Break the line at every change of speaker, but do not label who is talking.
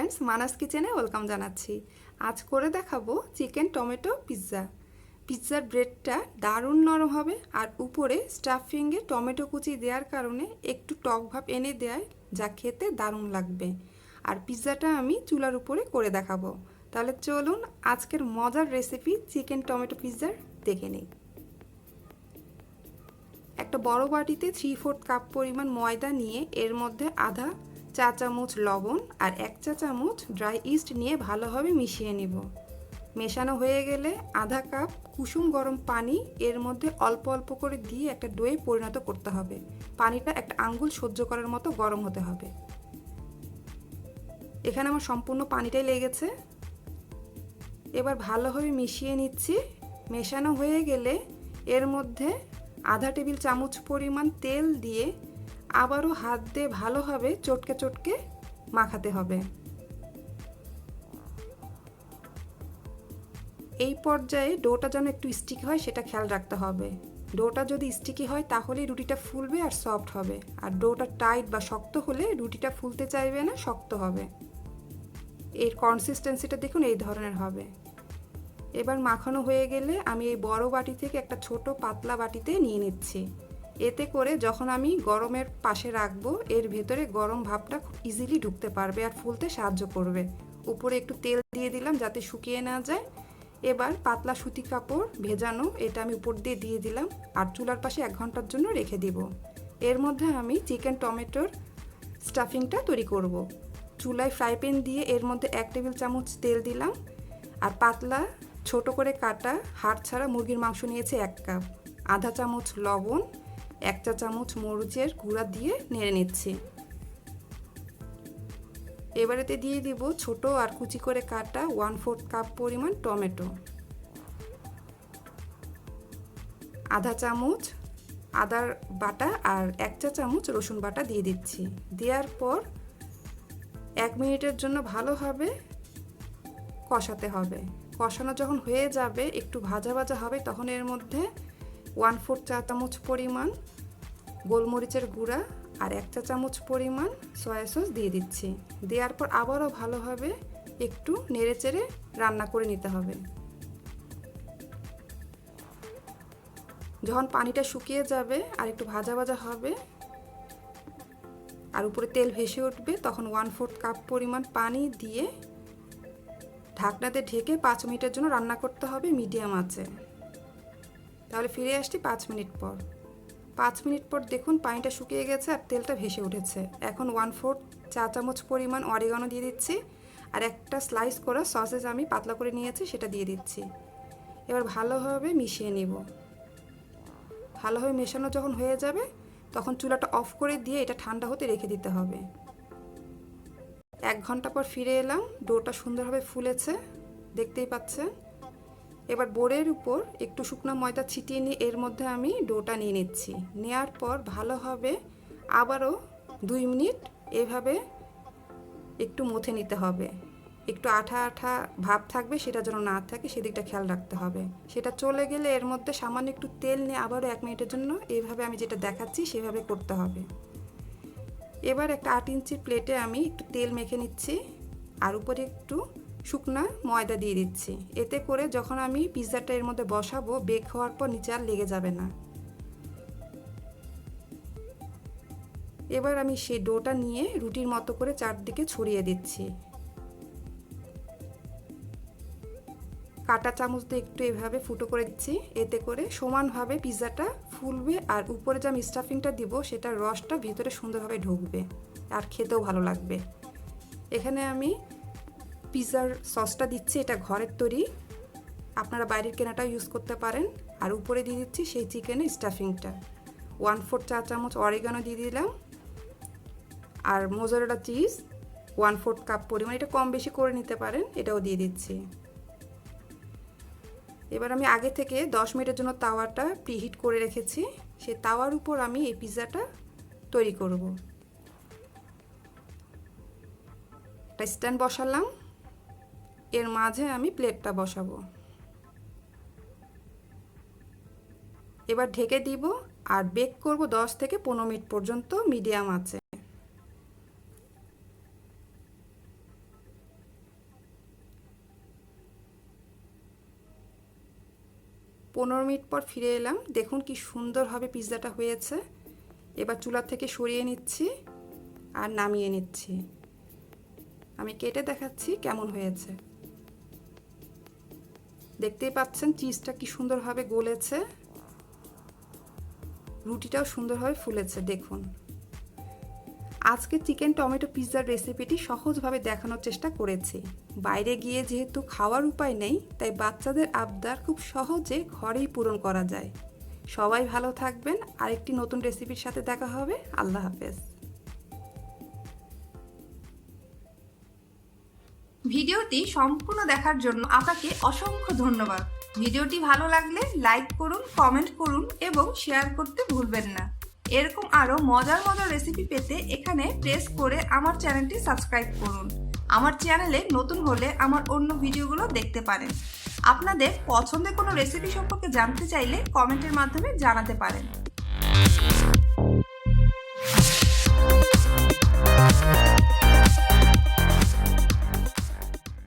Friends, Manas কিচেনে welcome জানাচ্ছি। আজ করে দেখাবো চিকেন টমেটো পিৎজা। পিৎজার ব্রেডটা দারুণ নরম হবে আর উপরে স্টাফিংয়ে টমেটো কুচি দেওয়ার কারণে একটু টক ভাব এনে দেয়, যা খেতে দারুণ লাগবে। আর পিৎজাটা আমি চুলার উপরে করে দেখাবো। তাহলে চলুন আজকের মজার রেসিপি চিকেন টমেটো পিৎজার দেখে নিই। একটা বড় বাটিতে 3/4 কাপ পরিমাণ ময়দা নিয়ে এর মধ্যে আধা চা চামচ লবণ আর 1 চা চামচ ড্রাই ইস্ট নিয়ে ভালোভাবে মিশিয়ে নিব। মেশানো হয়ে গেলে আধা কাপ কুসুম গরম পানি এর মধ্যে অল্প অল্প করে দিয়ে একটা ডোয়ে পরিণত করতে হবে। পানিটা একটা আঙ্গুল সহ্য করার মতো গরম হতে হবে। এখানে আমার সম্পূর্ণ পানিটাই লেগেছে। এবার ভালোভাবে মিশিয়ে নিচ্ছি। মেশানো হয়ে গেলে এর মধ্যে আধা টেবিল চামচ পরিমাণ তেল দিয়ে আবারও হাত দিয়ে ভালোভাবে চটকে চটকে মাখাতে হবে। এই পর্যায়ে ডোটা যেন একটু স্টিকি হয় সেটা খেয়াল রাখতে হবে। ডোটা যদি স্টিকি হয় তাহলেই রুটিটা ফুলবে আর সফট হবে, আর ডোটা টাইট বা শক্ত হলে রুটিটা ফুলতে চাইবে না, শক্ত হবে। এর কনসিস্টেন্সিটা দেখুন এই ধরনের হবে। এবার মাখানো হয়ে গেলে আমি এই বড় বাটি থেকে একটা ছোট পাতলা বাটিতে নিয়ে নিচ্ছি। এতে করে যখন আমি গরমের পাশে রাখবো এর ভেতরে গরম ভাবটা খুব ইজিলি ঢুকতে পারবে আর ফুলতে সাহায্য করবে। উপরে একটু তেল দিয়ে দিলাম যাতে শুকিয়ে না যায়। এবার পাতলা সুতি কাপড় ভেজানো এটা আমি উপর দিয়ে দিয়ে দিলাম আর চুলার পাশে 1 ঘন্টার জন্য রেখে দিব। এর মধ্যে আমি চিকেন টমেটোর স্টাফিংটা তৈরি করব। চুলায় ফ্রাই প্যান দিয়ে এর মধ্যে 1 টেবিল চামচ তেল দিলাম আর পাতলা ছোট করে কাটা হাড় ছাড়া মুরগির মাংস নিয়েছে 1 কাপ, আধা চামচ লবণ, 1 চা চামচ মরিচের গুঁড়া দিয়ে নেড়ে নিচ্ছি। এবারেতে দিয়ে দিব ছোট আর কুচি করে কাটা 1/4 কাপ পরিমাণ টমেটো, আধা চামচ আদার বাটা আর 1 চা চামচ রসুন বাটা দিয়ে দিচ্ছি। দেওয়ার পর 1 মিনিটের জন্য ভালোভাবে কষাতে হবে। কষানো যখন হয়ে যাবে একটু ভাজা ভাজা হবে তখন এর মধ্যে 1/4 চা চামচ পরিমাণ গোলমরিচের গুঁড়া আর 1 চা চামচ পরিমাণ সয়া সস দিয়ে দিচ্ছি। দেওয়ার পর আবারও ভালোভাবে একটু নেড়েচেড়ে রান্না করে নিতে হবে। যখন পানিটা শুকিয়ে যাবে আর একটু ভাজা ভাজা হবে আর উপরে তেল ভেসে উঠবে তখন 1/4 কাপ পরিমাণ পানি দিয়ে ঢাকনাতে ঢেকে 5 মিনিটের জন্য রান্না করতে হবে মিডিয়াম আঁচে। তাহলে ফিরে আসছি 5 মিনিট পর। 5 মিনিট পর দেখুন পানিটা শুকিয়ে গেছে আর তেলটা ভেসে উঠেছে। এখন 1/4 চা চামচ পরিমাণ অরিগানো দিয়ে দিচ্ছি আর একটা স্লাইস করা সসেজ আমি পাতলা করে নিয়েছি সেটা দিয়ে দিচ্ছি। এবার ভালোভাবে মিশিয়ে নিব। ভালোভাবে মেশানো যখন হয়ে যাবে তখন চুলাটা অফ করে দিয়ে এটা ঠান্ডা হতে রেখে দিতে হবে। 1 ঘন্টা পর ফিরে এলাম। ডোটা সুন্দরভাবে ফুলেছে, দেখতেই পাচ্ছেন। এবার বোর্ডের উপর একটু শুকনো ময়দা ছিটিয়ে নিয়ে এর মধ্যে আমি ডোটা নিয়ে নিচ্ছি। নেওয়ার পর ভালোভাবে আবারও 2 মিনিট এভাবে একটু মথে নিতে হবে। একটু আঠা আঠা ভাব থাকবে, সেটা যেন না থাকে সেদিকটা খেয়াল রাখতে হবে। সেটা চলে গেলে এর মধ্যে সামান্য একটু তেল নিয়ে আবারও 1 মিনিটের জন্য এইভাবে আমি যেটা দেখাচ্ছি সেভাবে করতে হবে। এবার একটা 8 ইঞ্চির প্লেটে আমি একটু তেল মেখে নিচ্ছি আর উপরে একটু শুকনা ময়দা দিয়ে দিচ্ছি। এতে করে যখন আমি পিৎজাটা এর মধ্যে বসাবো বেক হওয়ার পর নিচে আর লেগে যাবে না। এবার আমি সেই ডোটা নিয়ে রুটির মতো করে চারদিকে ছড়িয়ে দিচ্ছি। কাঁটা চামচ দিয়ে একটু এভাবে ফুটো করে দিচ্ছি। এতে করে সমানভাবে পিৎজাটা ফুলবে আর উপরে যে আমি স্টাফিংটা দিব সেটার রসটা ভিতরে সুন্দরভাবে ঢুকবে আর খেতেও ভালো লাগবে। এখানে আমি পিৎজার সসটা দিচ্ছি, এটা ঘরের তৈরি, আপনারা বাইরের কেনাটাও ইউজ করতে পারেন। আর উপরে দিয়ে দিচ্ছি সেই চিকেনের স্টাফিংটা। 1/4 চা চামচ অরিগানো দিয়ে দিলাম আর মোজারেলা চিজ 1/4 কাপ পরিমাণ, এটা কম বেশি করে নিতে পারেন, এটাও দিয়ে দিচ্ছি। এবার আমি আগে থেকে 10 মিনিটের জন্য তাওয়াটা প্রিহিট করে রেখেছি। সেই তাওয়ার উপর আমি এই পিৎজাটা তৈরি করব। একটা স্ট্যান্ড বসালাম, এর মাঝে আমি প্লেটটা বসাবো। এবার ঢেকে দিব আর বেক করব 10 থেকে 15 মিনিট পর্যন্ত মিডিয়াম আঁচে। 15 মিনিট পর ফিরে এলাম। দেখুন কি সুন্দরভাবে পিৎজাটা হয়েছে। এবার চুলা থেকে সরিয়ে নিচ্ছি আর নামিয়ে নিচ্ছি। আমি কেটে দেখাচ্ছি কেমন হয়েছে। দেখতেই পাচ্ছেন চিজটা কি সুন্দরভাবে গলেছে, রুটিটাও সুন্দরভাবে ফুলেছে। দেখুন, আজকে চিকেন টমেটো পিৎজার রেসিপিটি সহজভাবে দেখানোর চেষ্টা করেছি। বাইরে গিয়ে যেহেতু খাওয়ার উপায় নেই, তাই বাচ্চাদের আবদার খুব সহজে ঘরেই পূরণ করা যায়। সবাই ভালো থাকবেন। আরেকটি নতুন রেসিপির সাথে দেখা হবে। আল্লাহ হাফেজ।
ভিডিওটি সম্পূর্ণ দেখার জন্য আপনাকে অসংখ্য ধন্যবাদ। ভিডিওটি ভালো লাগলে লাইক করুন, কমেন্ট করুন এবং শেয়ার করতে ভুলবেন না। এরকম আরও মজার মজার রেসিপি পেতে এখানে প্রেস করে আমার চ্যানেলটি সাবস্ক্রাইব করুন। আমার চ্যানেলে নতুন হলে আমার অন্য ভিডিওগুলো দেখতে পারেন। আপনাদের পছন্দের কোনো রেসিপি সম্পর্কে জানতে চাইলে কমেন্টের মাধ্যমে জানাতে পারেন।